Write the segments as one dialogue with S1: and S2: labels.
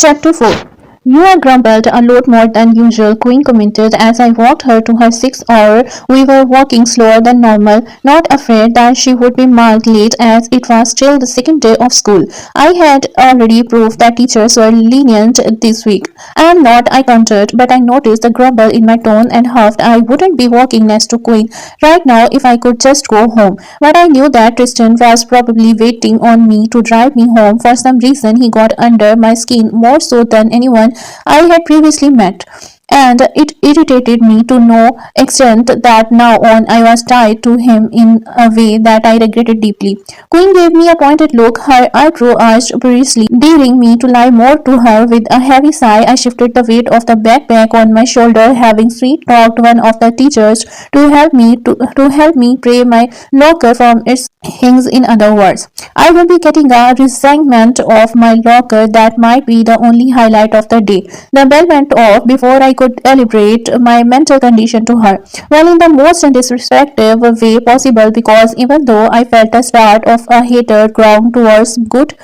S1: Chapter 4. You are grumbled a lot more than usual, Queen commented as I walked her to her 6 hour. We were walking slower than normal, not afraid that she would be marked late as it was still the second day of school. I had already proved that teachers were lenient this week. I am not, I countered, but I noticed the grumble in my tone and huffed. I wouldn't be walking next to Queen right now if I could just go home. But I knew that Tristan was probably waiting on me to drive me home. For some reason, he got under my skin more so than anyone I had previously met, and it irritated me to no extent that now on I was tied to him in a way that I regretted deeply. Queen gave me a pointed look, her eyebrow arched furiously, daring me to lie more to her. With a heavy sigh, I shifted the weight of the backpack on my shoulder, having sweet talked one of the teachers to help me pray my locker from its hinges. In other words, I will be getting a resignment of my locker that might be the only highlight of the day. The bell went off before I could elaborate my mental condition to her, well, in the most disrespectful way possible, because even though I felt the start of a hatred ground towards good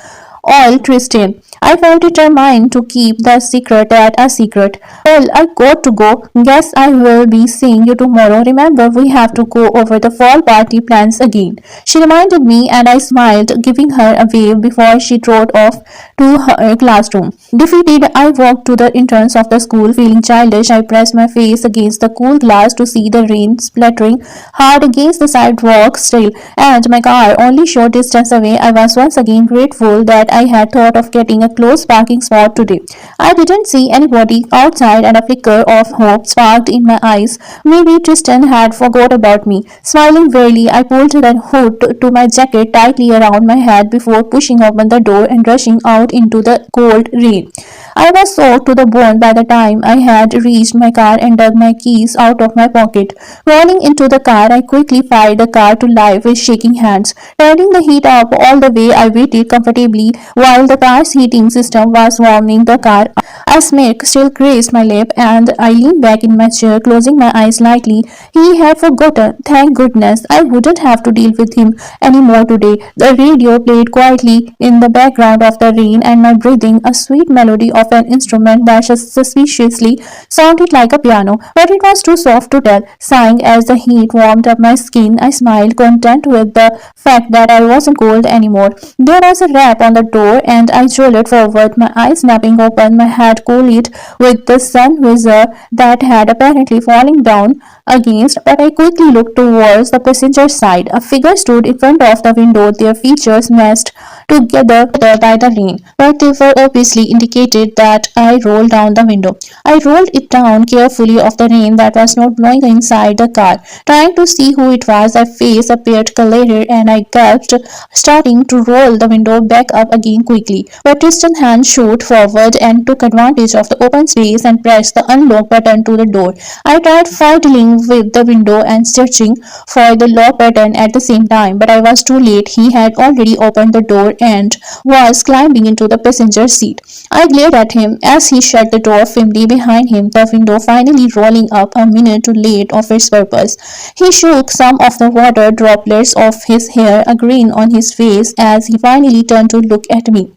S1: old Tristan, I felt determined to keep the secret at a secret. Well, I got to go. Guess I will be seeing you tomorrow. Remember, we have to go over the fall party plans again. She reminded me, and I smiled, giving her a wave before she trotted off to her classroom. Defeated, I walked to the entrance of the school, feeling childish. I pressed my face against the cool glass to see the rain splattering hard against the sidewalk still, and my car only short distance away. I was once again grateful that I had thought of getting a close parking spot today. I didn't see anybody outside, and a flicker of hope sparkled in my eyes. Maybe Tristan had forgot about me. Smiling wearily, I pulled the hood to my jacket tightly around my head before pushing open the door and rushing out into the cold rain. I was soaked to the bone by the time I had reached my car and dug my keys out of my pocket. Crawling into the car, I quickly fired the car to life with shaking hands. Turning the heat up all the way, I waited comfortably while the car's heating system was warming the car. A smirk still graced my lip, and I leaned back in my chair, closing my eyes lightly. He had forgotten. Thank goodness. I wouldn't have to deal with him anymore today. The radio played quietly in the background of the rain, and my breathing, a sweet melody of an instrument that suspiciously sounded like a piano, but it was too soft to tell. Sighing as the heat warmed up my skin, I smiled, content with the fact that I wasn't cold anymore. There was a rap on the door, and I jolted forward, my eyes snapping open, my head cooled with the sun visor that had apparently fallen down against, but I quickly looked towards the passenger side. A figure stood in front of the window, their features meshed together by the rain, but they were obviously indicated that I rolled down the window. I rolled it down carefully of the rain that was not blowing inside the car. Trying to see who it was, my face appeared colored, and I gasped, starting to roll the window back up again quickly. But Tristan's hand shot forward and took advantage of the open space and pressed the unlock button to the door. I tried fiddling with the window and searching for the lock button at the same time, but I was too late. He had already opened the door and was climbing into the passenger seat. I glared at him as he shut the door firmly behind him, the window finally rolling up a minute too late of its purpose. He shook some of the water droplets off his hair, a grin on his face as he finally turned to look at me.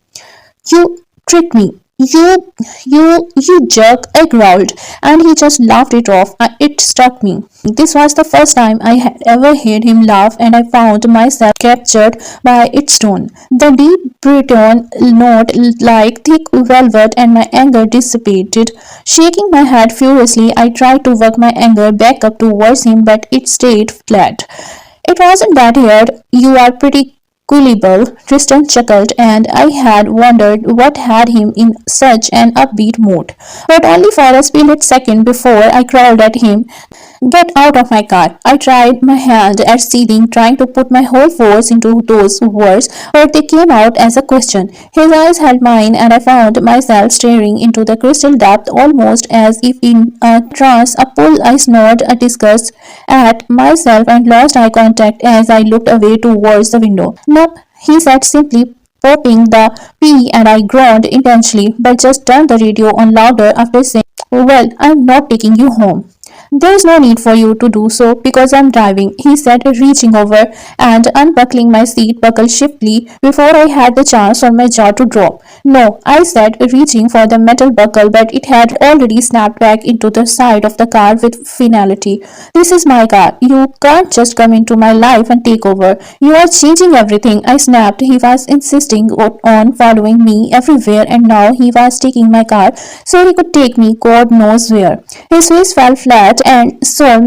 S1: You tricked me. You jerk, I growled, and he just laughed it off. It struck me. This was the first time I had ever heard him laugh, and I found myself captured by its tone. The deep baritone note like thick velvet, and my anger dissipated. Shaking my head furiously, I tried to work my anger back up towards him, but it stayed flat. It wasn't that hard. You are pretty gullible, Tristan chuckled, and I had wondered what had him in such an upbeat mood. But only for a split second before I crawled at him. Get out of my car. I tried my hand at ceiling, trying to put my whole force into those words, but they came out as a question. His eyes held mine, and I found myself staring into the crystal depth almost as if in a trance. A pull I snorted a disgust at myself and lost eye contact as I looked away towards the window. Nope, he said simply, popping the P, and I groaned intensely, but just turned the radio on louder after saying, well, I'm not taking you home. There's no need for you to do so because I'm driving, he said, reaching over and unbuckling my seat buckle swiftly before I had the chance for my jaw to drop. No, I said, reaching for the metal buckle, but it had already snapped back into the side of the car with finality. This is my car. You can't just come into my life and take over. You are changing everything, I snapped. He was insisting on following me everywhere, and now he was taking my car so he could take me God knows where. His face fell flat and saw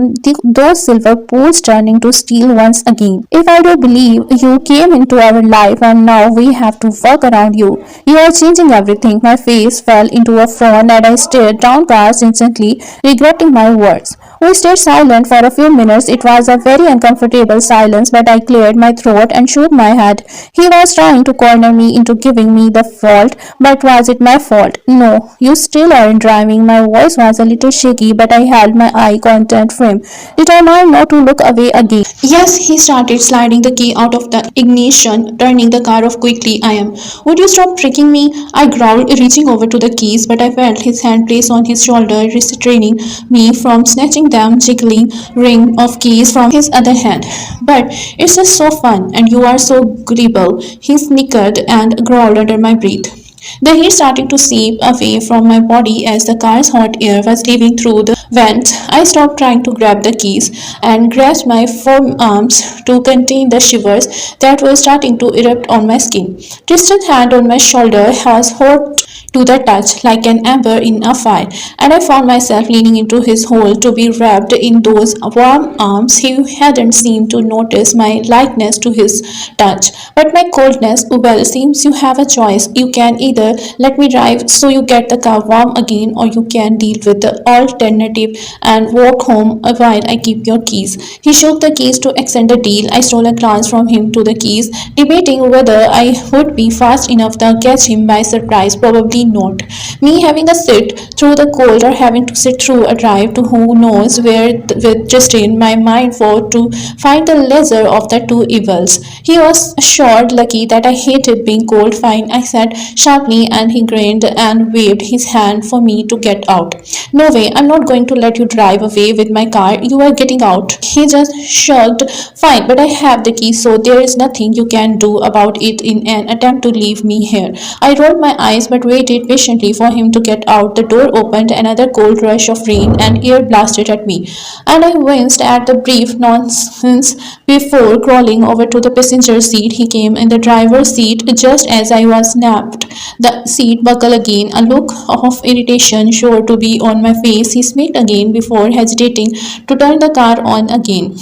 S1: those silver pools turning to steel once again. If I do believe you came into our life and now we have to work around you. You are changing everything. My face fell into a frown and I stared downcast instantly, regretting my words. We stayed silent for a few minutes. It was a very uncomfortable silence, but I cleared my throat and shook my head. He was trying to corner me into giving me the fault, but was it my fault? No, you still aren't driving. My voice was a little shaky, but I held my eye contact firm, determined not to look away again. Yes, he started sliding the key out of the ignition, turning the car off quickly. I am. Would you stop tricking me? I growled, reaching over to the keys, but I felt his hand placed on his shoulder, restraining me from snatching them jiggling ring of keys from his other hand. But it's just so fun, and you are so gullible, he snickered and growled under my breath. The heat started to seep away from my body as the car's hot air was leaving through the vents. I stopped trying to grab the keys and grasped my firm arms to contain the shivers that were starting to erupt on my skin. Tristan's hand on my shoulder was hot to the touch like an ember in a fire, and I found myself leaning into his hold to be wrapped in those warm arms. He hadn't seemed to notice my likeness to his touch, but my coldness. Well, seems you have a choice. You can either let me drive so you get the car warm again, or you can deal with the alternative and walk home while I keep your keys. He shook the keys to extend the deal. I stole a glance from him to the keys, debating whether I would be fast enough to catch him by surprise. Probably not. Me having a sit through the cold or having to sit through a drive to who knows where with Justin, my mind fought to find the lesser of the two evils. He was assured lucky that I hated being cold. Fine, I said sharply, and he grinned and waved his hand for me to get out. No way, I'm not going to let you drive away with my car. You are getting out. He just shrugged. Fine, but I have the key, so there is nothing you can do about it in an attempt to leave me here. I rolled my eyes but waited patiently for him to get out. The door opened, another cold rush of rain and air blasted at me, and I winced at the brief nonsense before crawling over to the passenger seat. He came in the driver's seat just as I was snapped the seat buckle again. A look of irritation sure to be on my face. He smirked again before hesitating to turn the car on again.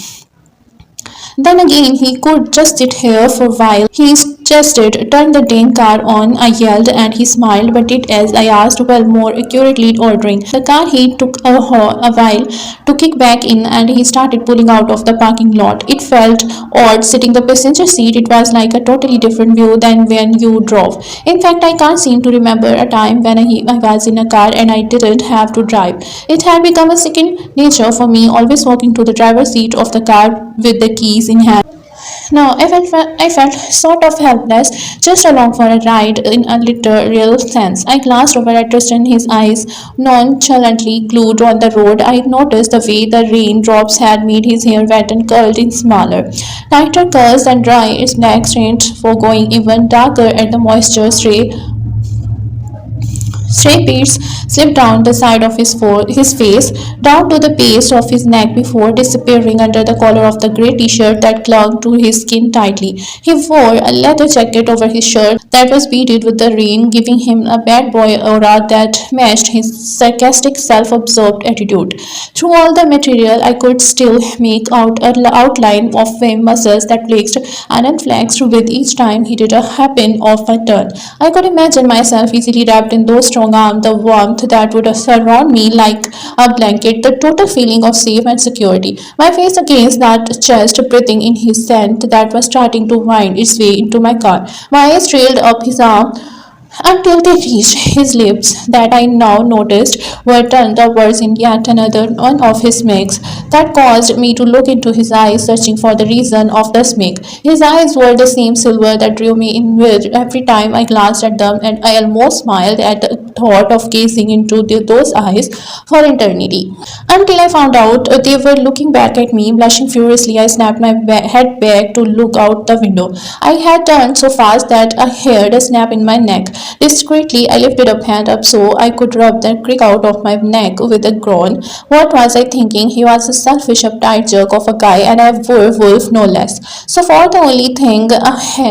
S1: Then again, he could just sit here for a while. He suggested, turn the dang car on. I yelled, and he smiled, but did as I asked, well, more accurately ordering. The car heat took a while to kick back in, and he started pulling out of the parking lot. It felt odd sitting the passenger seat. It was like a totally different view than when you drove. In fact, I can't seem to remember a time when I was in a car and I didn't have to drive. It had become a second nature for me, always walking to the driver's seat of the car with the keys in hand. Now I felt sort of helpless, just along for a ride in a literal sense. I glanced over at Tristan, his eyes nonchalantly glued on the road. I noticed the way the raindrops had made his hair wet and curled in smaller, tighter curls and dry. Its neck strained for going even darker at the moisture stray beads slipped down the side of his face, down to the base of his neck before disappearing under the collar of the grey t-shirt that clung to his skin tightly. He wore a leather jacket over his shirt that was beaded with the rain, giving him a bad boy aura that matched his sarcastic, self-absorbed attitude. Through all the material, I could still make out an outline of firm muscles that flexed and unflexed with each time he did a happen of a turn. I could imagine myself easily wrapped in those strong arms, the warmth that would surround me like a blanket, the total feeling of safe and security. My face against that chest, breathing in his scent that was starting to wind its way into my car. My eyes trailed up his arm until they reached his lips that I now noticed were turned upwards in yet another one of his smirks that caused me to look into his eyes, searching for the reason of the smirk. His eyes were the same silver that drew me inward every time I glanced at them, and I almost smiled at the thought of gazing into those eyes for eternity. Until I found out they were looking back at me, blushing furiously, I snapped my head back to look out the window. I had turned so fast that I heard a snap in my neck. Discreetly, I lifted a hand up so I could rub the crick out of my neck with a groan. What was I thinking? He was a selfish, uptight jerk of a guy and a werewolf no less. So far, the only thing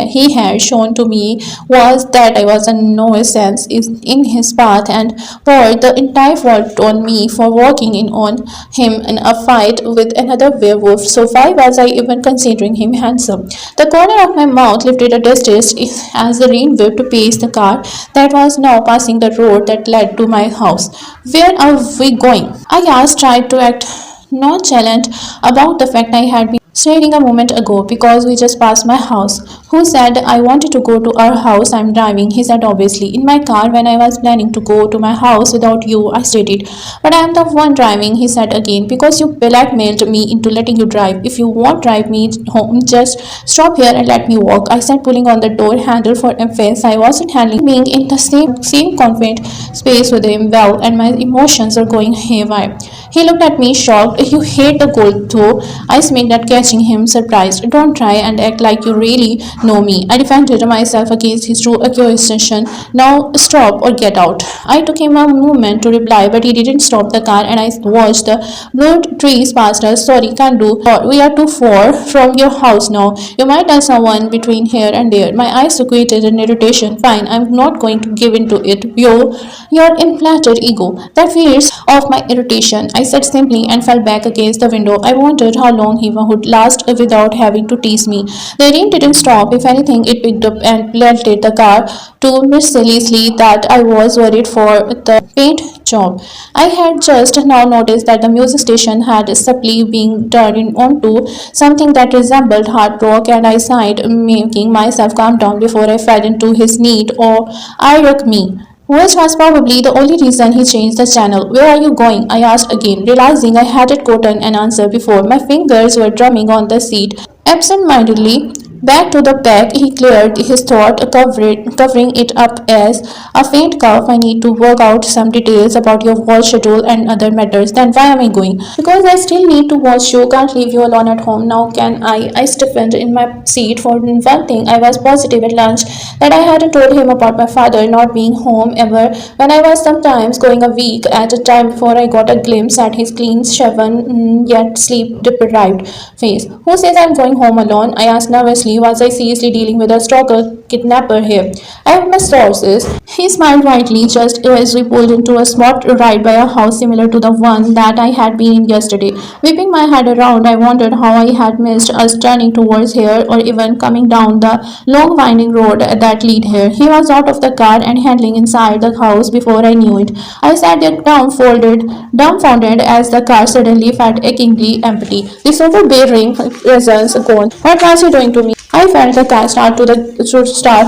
S1: he had shown to me was that I was a nuisance in his path and poured the entire fault on me for walking in on him in a fight with another werewolf. So why was I even considering him handsome? The corner of my mouth lifted a distance as the rain whipped past the car that was now passing the road that led to my house. Where are we going? I asked, tried to act nonchalant about the fact I had been staring a moment ago because we just passed my house. Who said I wanted to go to our house? I'm driving, he said obviously. In my car when I was planning to go to my house without you, I stated. But I am the one driving, he said again, because you blackmailed me into letting you drive. If you won't drive me home, just stop here and let me walk. I said, pulling on the door handle for emphasis. I wasn't handling being in the same confident space with him well, and my emotions were going haywire. He looked at me shocked. You hate the cold though. I smirked at catching him surprised. Don't try and act like you really know me. I defended myself against his true accusation. Now stop or get out. I took him a moment to reply, but he didn't stop the car and I watched the blurred trees past us. Sorry, can't do. We are too far from your house now. You might tell someone between here and there. My eyes equated in irritation. Fine, I'm not going to give in to it. Your inflated ego. That fears of my irritation. I said simply and fell back against the window. I wondered how long he would last without having to tease me. The rain didn't stop. If anything, it picked up and pelted the car too mercilessly that I was worried for the paint job. I had just now noticed that the music station had subtly been turned onto something that resembled hard rock, and I sighed, making myself calm down before I fell into his need or irk me. Which was probably the only reason he changed the channel. Where are you going? I asked again, realizing I hadn't gotten an answer before. My fingers were drumming on the seat. Absent-mindedly, back to the back, he cleared his throat, covering it up as a faint cough. I need to work out some details about your work schedule and other matters. Then why am I going? Because I still need to watch you. Can't leave you alone at home now, can I? I stiffened in my seat. For one thing, I was positive at lunch that I hadn't told him about my father not being home ever, when I was sometimes going a week at a time before I got a glimpse at his clean shaven, yet sleep deprived face. Who says I'm going home alone? I asked nervously. Was I seriously dealing with a stalker kidnapper here? I have my sources. He smiled widely just as we pulled into a spot right by a house similar to the one that I had been in yesterday. Whipping my head around, I wondered how I had missed us turning towards here or even coming down the long winding road that lead here. He was out of the car and handling inside the house before I knew it. I sat there dumbfounded as the car suddenly felt achingly empty. This overbearing presence gone. What was he doing to me? I felt the car start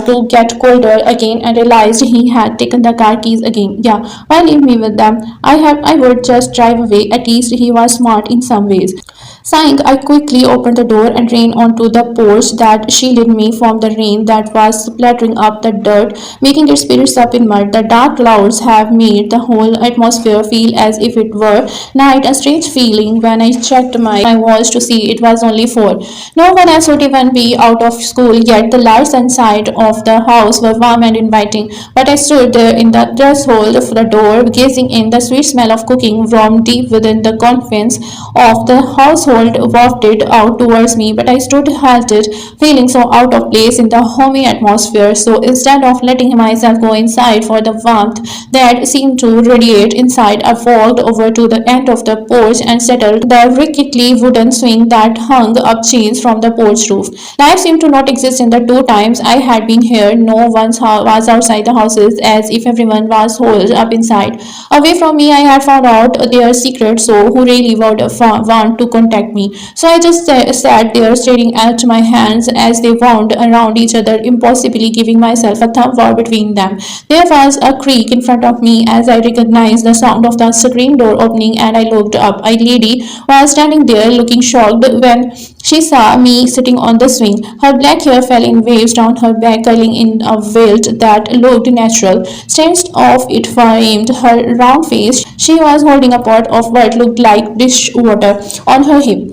S1: to get colder again and realized he had taken the car keys again. Yeah, why leave me with them? I would just drive away. At least he was smart in some ways. Sighing, I quickly opened the door and ran onto the porch that shielded me from the rain that was splattering up the dirt, making it spirits up in mud. The dark clouds have made the whole atmosphere feel as if it were night, a strange feeling when I checked my watch to see it was only 4. No one else would even be out of school yet. The lights inside of the house were warm and inviting, but I stood there in the threshold of the door, gazing in. The sweet smell of cooking from deep within the confines of the household wafted out towards me, but I stood halted, feeling so out of place in the homey atmosphere. So instead of letting myself go inside for the warmth that seemed to radiate inside, I walked over to the end of the porch and settled the rickety wooden swing that hung up chains from the porch roof. Life seemed to not exist in the 2 times I had been here. No one was outside the houses, as if everyone was holed up inside. Away from me, I had found out their secret, so who really would want to contact distract me. So I just sat there staring at my hands as they wound around each other, impossibly giving myself a thumb war between them. There was a creak in front of me as I recognized the sound of the screen door opening, and I looked up. A lady was standing there looking shocked when she saw me sitting on the swing. Her black hair fell in waves down her back, curling in a wilt that looked natural. Strands of it framed her round face. She was holding a pot of what looked like dishwater on her hip,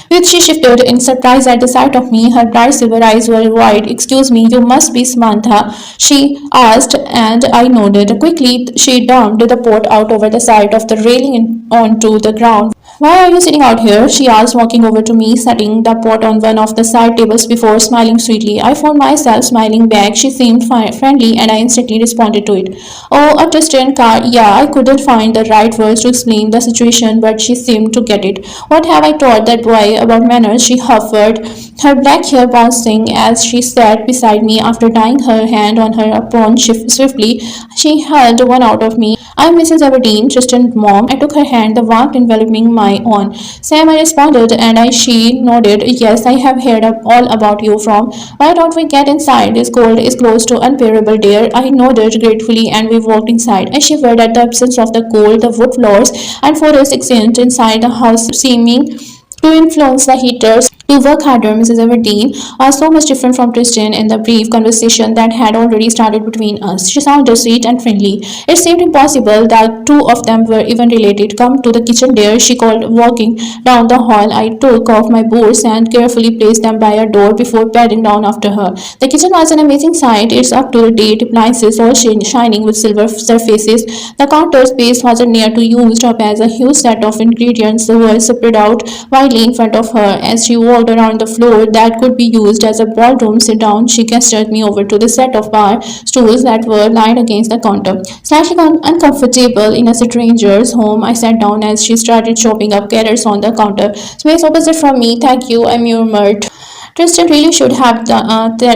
S1: which she shifted in surprise at the sight of me. Her bright silver eyes were wide. "Excuse me, you must be Samantha," she asked, and I nodded. Quickly, she dumped the pot out over the side of the railing onto the ground. "Why are you sitting out here?" she asked, walking over to me, setting the pot on one of the side tables before smiling sweetly. I found myself smiling back. She seemed friendly, and I instantly responded to it. "Oh, a twisted car. Yeah," I couldn't find the right words to explain the situation, but she seemed to get it. "What have I taught that boy about manners?" she huffed, her black hair bouncing as she sat beside me. After tying her hand on her apron swiftly, she held one out of me. "I'm Mrs. Aberdeen, Tristan's mom." I took her hand, the warmth enveloping my own. "Sam," I responded, and she nodded. "Yes, I have heard all about you from. Why don't we get inside? This cold is close to unbearable, dear." I nodded gratefully, and we walked inside. I shivered at the absence of the cold. The wood floors and forest accent inside the house seeming to influence the heaters to work harder. Mrs. Everdeen was so much different from Tristan in the brief conversation that had already started between us. She sounded sweet and friendly. It seemed impossible that two of them were even related. "Come to the kitchen, dear," she called, walking down the hall. I took off my boots and carefully placed them by a door before padding down after her. The kitchen was an amazing sight. Its up-to-date appliances all shining with silver surfaces. The counter space wasn't near to used up as a huge set of ingredients were spread out widely in front of her. As she walked around the floor that could be used as a ballroom sit down, she gestured me over to the set of bar stools that were lined against the counter. Slightly uncomfortable in a stranger's home, I sat down as she started chopping up carrots on the counter space opposite from me. "Thank you," I murmured. "Tristan really should have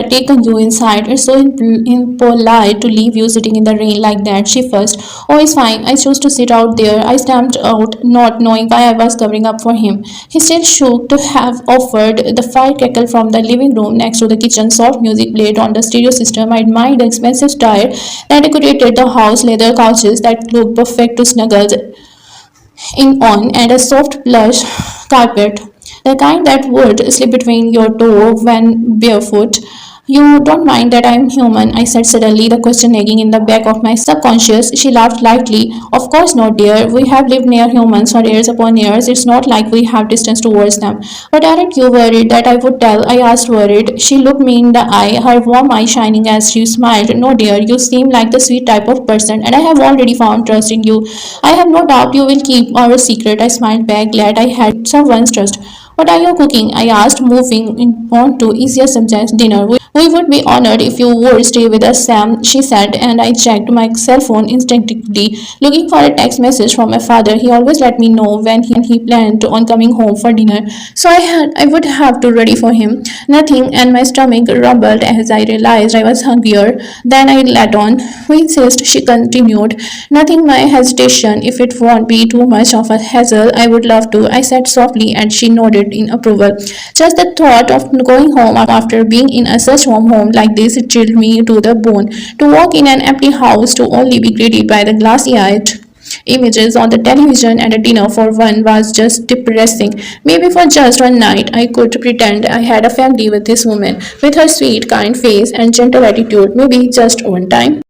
S1: taken you inside. It's so impolite to leave you sitting in the rain like that," she fussed. "Oh, it's fine. I chose to sit out there," I stamped out, not knowing why I was covering up for him. He still shook to have offered. The firecrackle from the living room next to the kitchen. Soft music played on the stereo system. I admired the expensive style that decorated the house, leather couches that looked perfect to snuggle in on, and a soft plush carpet, the kind that would slip between your toe when barefoot. "You don't mind that I'm human?" I said suddenly, the question nagging in the back of my subconscious. She laughed lightly. "Of course not, dear. We have lived near humans for years upon years. It's not like we have distance towards them." "But aren't you worried that I would tell?" I asked, worried. She looked me in the eye, her warm eye shining as she smiled. "No, dear. You seem like the sweet type of person, and I have already found trust in you. I have no doubt you will keep our secret." I smiled back, glad I had someone's trust. "What are you cooking?" I asked, moving on to easier subjects. "Dinner. We would be honored if you would stay with us, Sam," she said, and I checked my cell phone instinctively, looking for a text message from my father. He always let me know when he planned on coming home for dinner, so I would have to ready for him. Nothing, and my stomach rumbled as I realized I was hungrier than I let on. "We insist," she continued, nothing my hesitation. "If it won't be too much of a hassle, I would love to," I said softly, and she nodded in approval. Just the thought of going home after being in a such warm home like this chilled me to the bone. To walk in an empty house, to only be greeted by the glassy-eyed images on the television and a dinner for one was just depressing. Maybe for just one night I could pretend I had a family with this woman, with her sweet, kind face and gentle attitude. Maybe just one time.